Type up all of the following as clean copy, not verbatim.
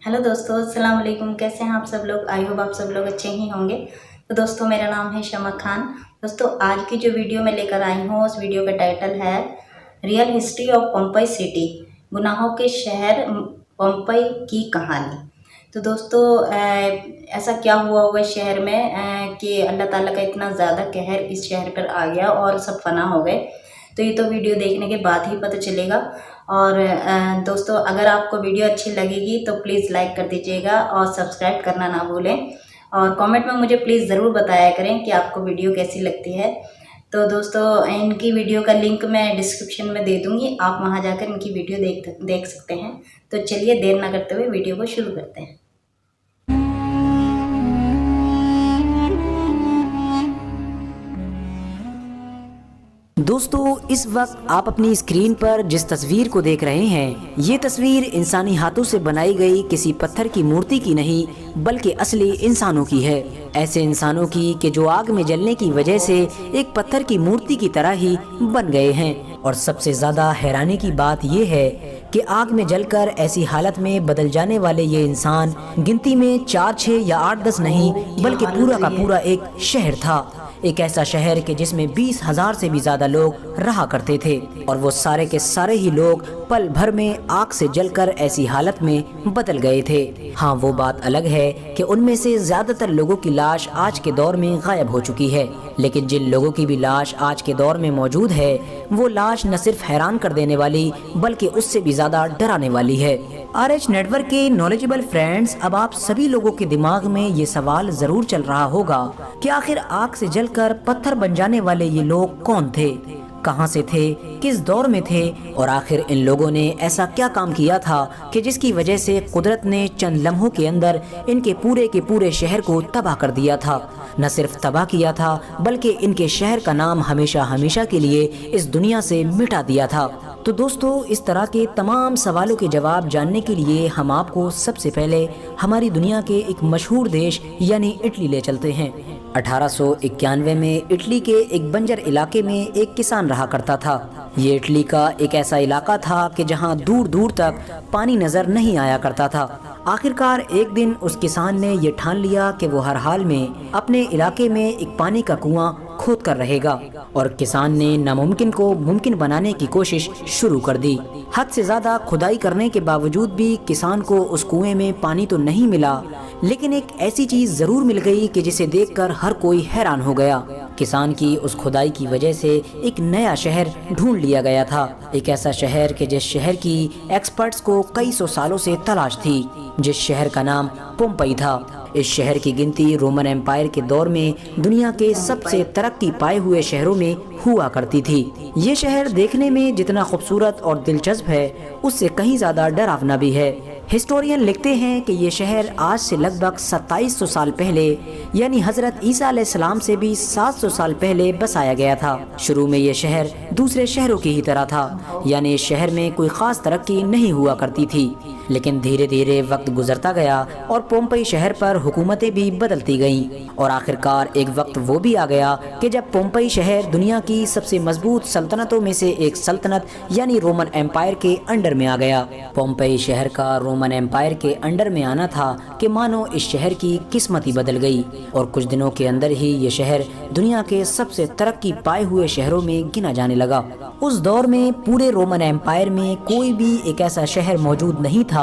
Hello दोस्तों, अस्सलाम वालेकुम। कैसे हैं आप सब लोग? आई होप आप सब लोग अच्छे ही होंगे। तो दोस्तों, मेरा नाम है शमा खान। दोस्तों, आज की जो वीडियो मैं लेकर आई हूँ उस वीडियो का टाइटल है real history of Pompey city, गुनाहों के शहर पोम्पई की कहानी। तो दोस्तों, ऐसा क्या हुआ होगा इस शहर में कि अल्लाह ताला का इतना ज़्यादा कहर इस शहर पर आ गया और सब फना हो गए। तो ये तो वीडियो देखने के बाद ही पता चलेगा। और दोस्तों, अगर आपको वीडियो अच्छी लगेगी तो प्लीज़ लाइक कर दीजिएगा और सब्सक्राइब करना ना भूलें। और कमेंट में मुझे प्लीज़ ज़रूर बताया करें कि आपको वीडियो कैसी लगती है। तो दोस्तों, इनकी वीडियो का लिंक मैं डिस्क्रिप्शन में दे दूँगी, आप वहां जाकर इनकी वीडियो देख सकते हैं। तो चलिए देर ना करते हुए वीडियो को शुरू करते हैं। दोस्तों, इस वक्त आप अपनी स्क्रीन पर जिस तस्वीर को देख रहे हैं, ये तस्वीर इंसानी हाथों से बनाई गई किसी पत्थर की मूर्ति की नहीं बल्कि असली इंसानों की है। ऐसे इंसानों की कि जो आग में जलने की वजह से एक पत्थर की मूर्ति की तरह ही बन गए हैं। और सबसे ज्यादा हैरानी की बात यह है कि आग में जलकर ऐसी हालत में बदल जाने वाले ये इंसान गिनती में 4, 6 या 8, 10 नहीं बल्कि पूरा का पूरा एक शहर था। एक ऐसा शहर कि जिसमें 20,000 से भी ज्यादा लोग रहा करते थे, और वो सारे के सारे ही लोग पल भर में आग से जलकर ऐसी हालत में बदल गए थे। हाँ, वो बात अलग है कि उनमें से ज्यादातर लोगों की लाश आज के दौर में गायब हो चुकी है, लेकिन जिन लोगों की भी लाश आज के दौर में मौजूद है वो लाश न सिर्फ हैरान कर देने वाली बल्कि उससे भी ज्यादा डराने वाली है। RH नेटवर्क के नॉलेजेबल फ्रेंड्स, अब आप सभी लोगों के दिमाग में ये सवाल जरूर चल रहा होगा कि आखिर आग से जलकर पत्थर बन जाने वाले ये लोग कौन थे, कहां से थे, किस दौर में थे, और आखिर इन लोगों ने ऐसा क्या काम किया था कि जिसकी वजह से कुदरत ने चंद लम्हों के अंदर इनके पूरे के पूरे शहर को तबाह कर दिया था। न सिर्फ तबाह किया था बल्कि इनके शहर का नाम हमेशा हमेशा के लिए इस दुनिया से मिटा दिया था। तो दोस्तों, इस तरह के तमाम सवालों के जवाब जानने के लिए हम आपको सबसे पहले हमारी दुनिया के एक मशहूर देश यानी इटली ले चलते हैं। 1891 में इटली के एक बंजर इलाके में एक किसान रहा करता था। ये इटली का एक ऐसा इलाका था कि जहां दूर दूर तक पानी नजर नहीं आया करता था। आखिरकार एक दिन उस किसान ने ये ठान लिया कि वो हर हाल में अपने इलाके में एक पानी का कुआं खोद कर रहेगा, और किसान ने नामुमकिन को मुमकिन बनाने की कोशिश शुरू कर दी। हद से ज्यादा खुदाई करने के बावजूद भी किसान को उस कुएं में पानी तो नहीं मिला, लेकिन एक ऐसी चीज जरूर मिल गई कि जिसे देखकर हर कोई हैरान हो गया। किसान की उस खुदाई की वजह से एक नया शहर ढूंढ लिया गया था। एक ऐसा शहर कि जिस शहर की एक्सपर्ट्स को कई सौ सालों से तलाश थी, जिस शहर का नाम पोम्पई था। इस शहर की गिनती रोमन एम्पायर के दौर में दुनिया के सबसे तरक्की पाए हुए शहरों में हुआ करती थी। ये शहर देखने में जितना खूबसूरत और दिलचस्प है, उससे कहीं ज्यादा डरावना भी है। हिस्टोरियन लिखते हैं कि ये शहर आज से लगभग 2700 साल पहले यानी हजरत ईसा अलैहिस्सलाम से भी 700 साल पहले बसाया गया था। शुरू में ये शहर दूसरे शहरों की ही तरह था, यानी इस शहर में कोई खास तरक्की नहीं हुआ करती थी। लेकिन धीरे धीरे वक्त गुजरता गया और पोम्पई शहर पर हुकूमतें भी बदलती गईं, और आखिरकार एक वक्त वो भी आ गया कि जब पोम्पई शहर दुनिया की सबसे मजबूत सल्तनतों में से एक सल्तनत यानी रोमन एम्पायर के अंडर में आ गया। पोम्पई शहर का रोमन एम्पायर के अंडर में आना था कि मानो इस शहर की किस्मत ही बदल गई, और कुछ दिनों के अंदर ही ये शहर दुनिया के सबसे तरक्की पाए हुए शहरों में गिना जाने लगा। उस दौर में पूरे रोमन एम्पायर में कोई भी एक ऐसा शहर मौजूद नहीं था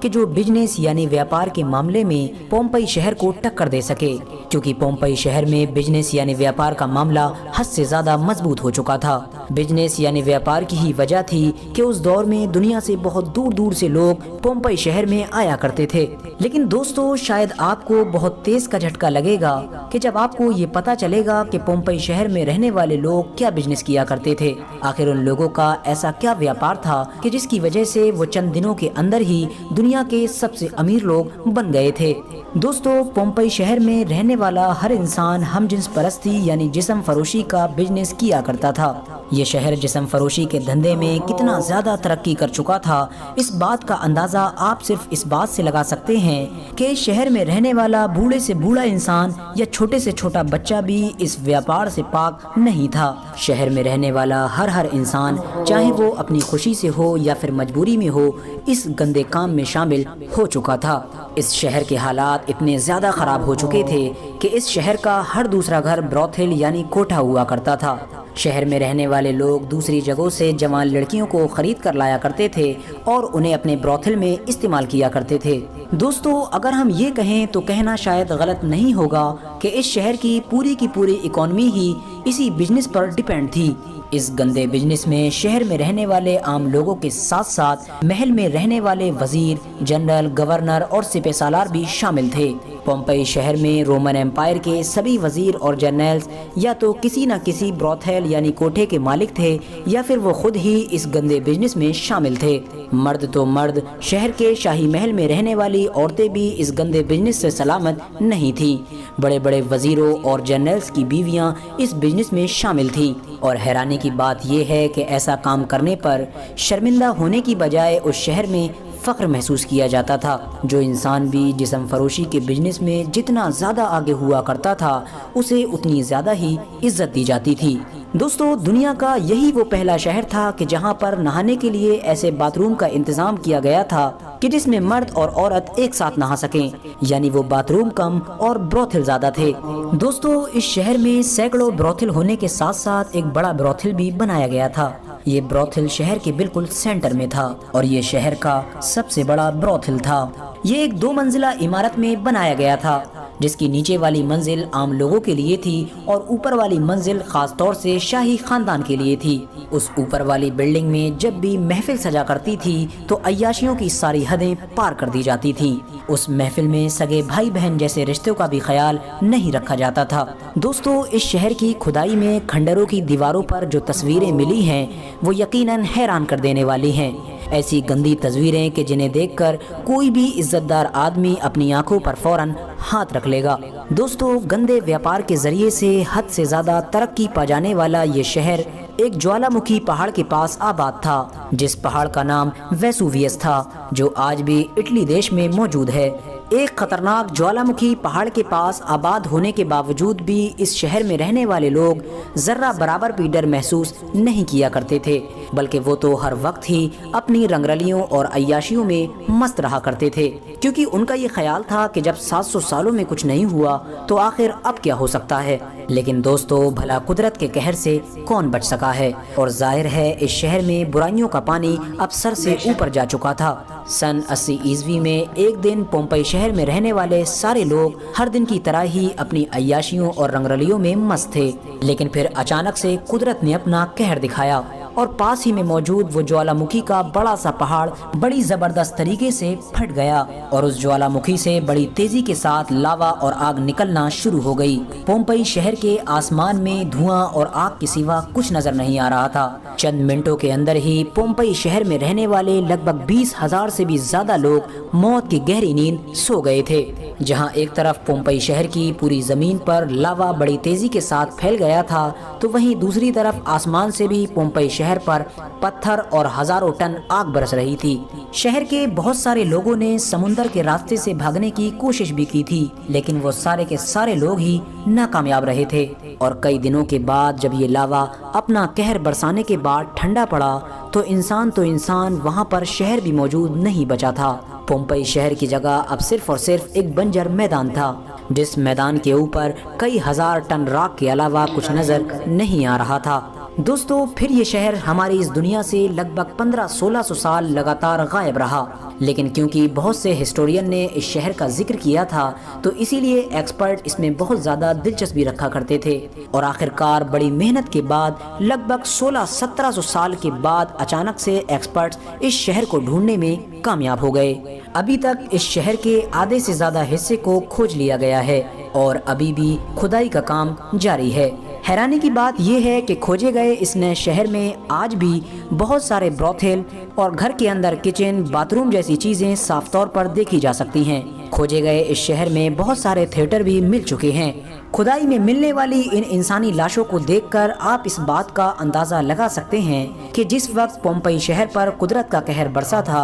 कि जो बिजनेस यानी व्यापार के मामले में पोम्पई शहर को टक्कर दे सके, क्योंकि पोम्पई शहर में बिजनेस यानी व्यापार का मामला हद से ज्यादा मजबूत हो चुका था। बिजनेस यानी व्यापार की ही वजह थी कि उस दौर में दुनिया से बहुत दूर दूर से लोग पोम्पई शहर में आया करते थे। लेकिन दोस्तों, शायद आपको बहुत तेज का झटका लगेगा कि जब आपको ये पता चलेगा कि पोम्पई शहर में रहने वाले लोग क्या बिजनेस किया करते थे। आखिर उन लोगों का ऐसा क्या व्यापार था कि जिसकी वजह से वो चंद दिनों के अंदर ही दुनिया के सबसे अमीर लोग बन गए थे। दोस्तों, पोम्पई शहर में रहने वाला हर इंसान हम जिन्स परस्ती यानी जिस्म फरोशी का बिजनेस किया करता था। ये शहर जिस्म फरोशी के धंधे में कितना ज़्यादा तरक्की कर चुका था, इस बात का अंदाज़ा आप सिर्फ इस बात से लगा सकते हैं कि शहर में रहने वाला बूढ़े से बूढ़ा इंसान या छोटे से छोटा बच्चा भी इस व्यापार से पाक नहीं था। शहर में रहने वाला हर इंसान, चाहे वो अपनी खुशी से हो या फिर मजबूरी में हो, इस गंदे काम में शामिल हो चुका था। इस शहर के हालात इतने ज़्यादा ख़राब हो चुके थे कि इस शहर का हर दूसरा घर ब्रोथेल यानी कोठा हुआ करता था। शहर में रहने वाले लोग दूसरी जगहों से जवान लड़कियों को खरीद कर लाया करते थे और उन्हें अपने ब्रोथेल में इस्तेमाल किया करते थे। दोस्तों, अगर हम ये कहें तो कहना शायद गलत नहीं होगा कि इस शहर की पूरी इकॉनमी ही इसी बिजनेस पर डिपेंड थी। इस गंदे बिजनेस में शहर में रहने वाले आम लोगों के साथ साथ महल में रहने वाले वजीर, जनरल, गवर्नर और सिपह सालार भी शामिल थे। पोम्पई शहर में रोमन एम्पायर के सभी वजीर और जनरल्स या तो किसी न किसी ब्रोथेल यानी कोठे के मालिक थे या फिर वो खुद ही इस गंदे बिजनेस में शामिल थे। मर्द तो मर्द, शहर के शाही महल में रहने वाली औरतें भी इस गंदे बिजनेस से सलामत नहीं थीं। बड़े बड़े वजीरों और जनरल्स की बीवियां इस बिजनेस में शामिल थीं और हैरानी की बात यह है कि ऐसा काम करने पर शर्मिंदा होने की बजाय उस शहर में फ़ख्र महसूस किया जाता था। जो इंसान भी जिस्म फरोशी के बिजनेस में जितना ज़्यादा आगे हुआ करता था, उसे उतनी ज़्यादा ही इज्जत दी जाती थी। दोस्तों, दुनिया का यही वो पहला शहर था कि जहां पर नहाने के लिए ऐसे बाथरूम का इंतजाम किया गया था कि जिसमें मर्द और औरत एक साथ नहा सकें, यानी वो बाथरूम कम और ब्रोथेल ज़्यादा थे। दोस्तों, इस शहर में सैकड़ों ब्रोथेल होने के साथ साथ एक बड़ा ब्रोथेल भी बनाया गया था। ये ब्रोथेल शहर के बिल्कुल सेंटर में था और ये शहर का सबसे बड़ा ब्रोथेल था। ये एक 2 मंजिला इमारत में बनाया गया था, जिसकी नीचे वाली मंजिल आम लोगों के लिए थी और ऊपर वाली मंजिल खास तौर से शाही खानदान के लिए थी। उस ऊपर वाली बिल्डिंग में जब भी महफिल सजा करती थी तो अय्याशियों की सारी हदें पार कर दी जाती थी। उस महफिल में सगे भाई बहन जैसे रिश्तों का भी ख्याल नहीं रखा जाता था। दोस्तों, इस शहर की खुदाई में खंडरों की दीवारों पर जो तस्वीरें मिली हैं वो यकीनन हैरान कर देने वाली हैं। ऐसी गंदी तस्वीरें कि जिन्हें देखकर कोई भी इज्जतदार आदमी अपनी आंखों पर फौरन हाथ रख लेगा। दोस्तों, गंदे व्यापार के जरिए से हद से ज्यादा तरक्की पा जाने वाला ये शहर एक ज्वालामुखी पहाड़ के पास आबाद था, जिस पहाड़ का नाम वेसुवियस था, जो आज भी इटली देश में मौजूद है। एक खतरनाक ज्वालामुखी पहाड़ के पास आबाद होने के बावजूद भी इस शहर में रहने वाले लोग जर्रा बराबर भी डर महसूस नहीं किया करते थे, बल्कि वो तो हर वक्त ही अपनी रंगरलियों और अय्याशियों में मस्त रहा करते थे, क्योंकि उनका ये ख्याल था कि जब 700 सालों में कुछ नहीं हुआ तो आखिर अब क्या हो सकता है। लेकिन दोस्तों, भला कुदरत के कहर से कौन बच सका है, और जाहिर है इस शहर में बुराइयों का पानी अब सर से ऊपर जा चुका था। सन 80 ईस्वी में एक दिन पोम्पई शहर में रहने वाले सारे लोग हर दिन की तरह ही अपनी अय्याशियों और रंगरलियों में मस्त थे, लेकिन फिर अचानक से कुदरत ने अपना कहर दिखाया और पास ही में मौजूद वो ज्वालामुखी का बड़ा सा पहाड़ बड़ी जबरदस्त तरीके से फट गया और उस ज्वालामुखी से बड़ी तेजी के साथ लावा और आग निकलना शुरू हो गई। पोम्पई शहर के आसमान में धुआं और आग के सिवा कुछ नजर नहीं आ रहा था। चंद मिनटों के अंदर ही पोम्पई शहर में रहने वाले लगभग 20,000 से भी ज्यादा लोग मौत की गहरी नींद सो गए थे। जहां एक तरफ पोम्पई शहर की पूरी जमीन पर लावा बड़ी तेजी के साथ फैल गया था, तो वहीं दूसरी तरफ आसमान से भी पोम्पई शहर पर पत्थर और हजारों टन आग बरस रही थी। शहर के बहुत सारे लोगों ने समुंदर के रास्ते से भागने की कोशिश भी की थी, लेकिन वो सारे के सारे लोग ही नाकामयाब रहे थे। और कई दिनों के बाद जब ये लावा अपना कहर बरसाने के बाद ठंडा पड़ा तो इंसान वहाँ पर शहर भी मौजूद नहीं बचा था। पोम्पई शहर की जगह अब सिर्फ और सिर्फ एक बंजर मैदान था, जिस मैदान के ऊपर कई हजार टन राख के अलावा कुछ नजर नहीं आ रहा था। दोस्तों, फिर ये शहर हमारी इस दुनिया से लगभग 1500-1600 साल लगातार गायब रहा, लेकिन क्योंकि बहुत से हिस्टोरियन ने इस शहर का जिक्र किया था तो इसीलिए एक्सपर्ट इसमें बहुत ज़्यादा दिलचस्पी रखा करते थे। और आखिरकार बड़ी मेहनत के बाद लगभग 1600-1700 साल के बाद अचानक से एक्सपर्ट्स इस शहर को ढूंढने में कामयाब हो गए। अभी तक इस शहर के आधे से ज़्यादा हिस्से को खोज लिया गया है और अभी भी खुदाई का काम जारी है। हैरानी की बात यह है कि खोजे गए इस नए शहर में आज भी बहुत सारे ब्रोथेल और घर के अंदर किचन, बाथरूम जैसी चीजें साफ तौर पर देखी जा सकती हैं। खोजे गए इस शहर में बहुत सारे थिएटर भी मिल चुके हैं। खुदाई में मिलने वाली इन इंसानी लाशों को देखकर आप इस बात का अंदाजा लगा सकते हैं कि जिस वक्त पोम्पई शहर पर कुदरत का कहर बरसा था,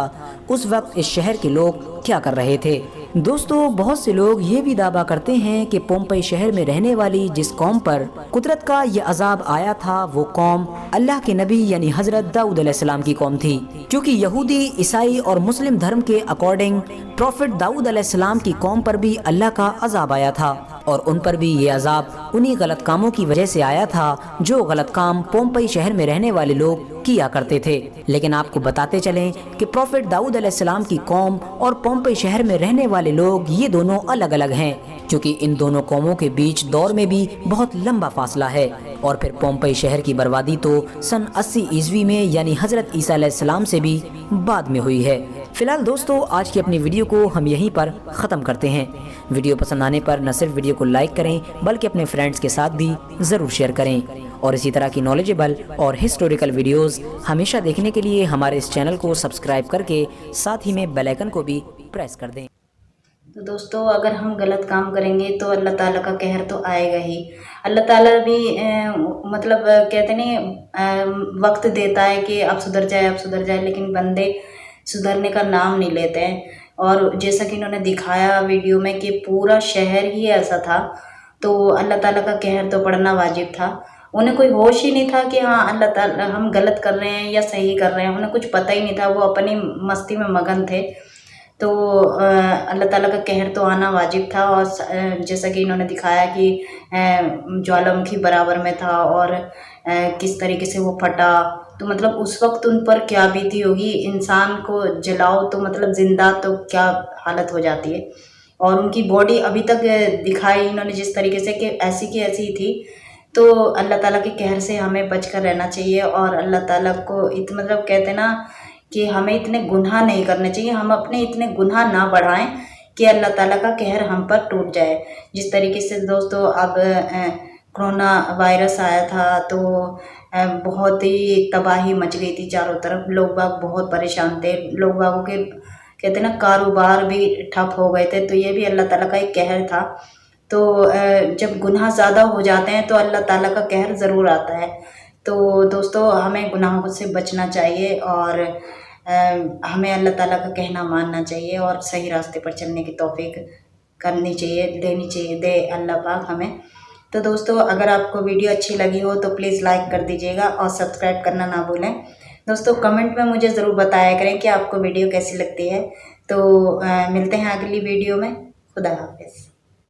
उस वक्त इस शहर के लोग क्या कर रहे थे। दोस्तों, बहुत से लोग ये भी दावा करते हैं कि पोम्पई शहर में रहने वाली जिस कौम पर कुदरत का ये अजाब आया था, वो कौम अल्लाह के नबी यानी हजरत दाऊद अलैहिस्सलाम की कौम थी। क्योंकि यहूदी, ईसाई और मुस्लिम धर्म के अकॉर्डिंग प्रॉफिट दाऊद अलैहिस्सलाम की कौम पर भी अल्लाह का अजाब आया था, और उन पर भी ये अजाब उन्हीं गलत कामों की वजह से आया था जो गलत काम पोम्पई शहर में रहने वाले लोग किया करते थे। लेकिन आपको बताते चलें कि प्रॉफिट दाऊद अलैहिस्सलाम की कौम और पोम्पई शहर में रहने वाले लोग ये दोनों अलग अलग हैं, क्योंकि इन दोनों कौमों के बीच दौर में भी बहुत लंबा फासला है। और फिर पोम्पई शहर की बर्बादी तो सन 80 ईस्वी में यानी हजरत ईसा अलैहिस्सलाम से भी बाद में हुई है। फिलहाल दोस्तों, आज की अपनी वीडियो को हम यहीं पर ख़त्म करते हैं। वीडियो पसंद आने पर न सिर्फ वीडियो को लाइक करें बल्कि अपने फ्रेंड्स के साथ भी ज़रूर शेयर करें, और इसी तरह की नॉलेजेबल और हिस्टोरिकल वीडियोस हमेशा देखने के लिए हमारे इस चैनल को सब्सक्राइब करके साथ ही में बेल आइकन को भी प्रेस कर दें। तो दोस्तों, अगर हम गलत काम करेंगे तो अल्लाह ताला का कहर तो आएगा ही। अल्लाह ताला भी मतलब कहते नहीं वक्त देता है कि आप सुधर जाए, लेकिन बंदे सुधरने का नाम नहीं लेते हैं। और जैसा कि इन्होंने दिखाया वीडियो में कि पूरा शहर ही ऐसा था, तो अल्लाह ताला का कहर तो पड़ना वाजिब था। उन्हें कोई होश ही नहीं था कि हाँ अल्लाह ताला हम गलत कर रहे हैं या सही कर रहे हैं, उन्हें कुछ पता ही नहीं था, वो अपनी मस्ती में मगन थे। तो अल्लाह ताला का कहर तो आना वाजिब था। और जैसा कि इन्होंने दिखाया कि ज्वालामुखी बराबर में था और किस तरीके से वो फटा, तो मतलब उस वक्त उन पर क्या बीती होगी। इंसान को जलाओ तो मतलब जिंदा तो क्या हालत हो जाती है। और उनकी बॉडी अभी तक दिखाई इन्होंने जिस तरीके से कि ऐसी की ऐसी ही थी। तो अल्लाह ताला के कहर से हमें बचकर रहना चाहिए, और अल्लाह ताला को मतलब कहते ना कि हमें इतने गुनाह नहीं करने चाहिए, हम अपने इतने गुनाह ना बढ़ाएं कि अल्लाह ताला का कहर हम पर टूट जाए। जिस तरीके से दोस्तों अब कोरोना वायरस आया था, तो बहुत ही तबाही मच गई थी चारों तरफ, लोग बाग बहुत परेशान थे, लोग बागों के कहते ना कारोबार भी ठप हो गए थे। तो ये भी अल्लाह ताला का एक कहर था। तो जब गुनाह ज़्यादा हो जाते हैं तो अल्लाह ताला का कहर ज़रूर आता है। तो दोस्तों, हमें गुनाहों से बचना चाहिए, और हमें अल्लाह ताला का कहना मानना चाहिए, और सही रास्ते पर चलने की तौफीक करनी चाहिए, देनी चाहिए, दे अल्लाह पाक हमें। तो दोस्तों, अगर आपको वीडियो अच्छी लगी हो तो प्लीज़ लाइक कर दीजिएगा और सब्सक्राइब करना ना भूलें। दोस्तों, कमेंट में मुझे ज़रूर बताया करें कि आपको वीडियो कैसी लगती है। तो मिलते हैं अगली वीडियो में। खुदा हाफिज़।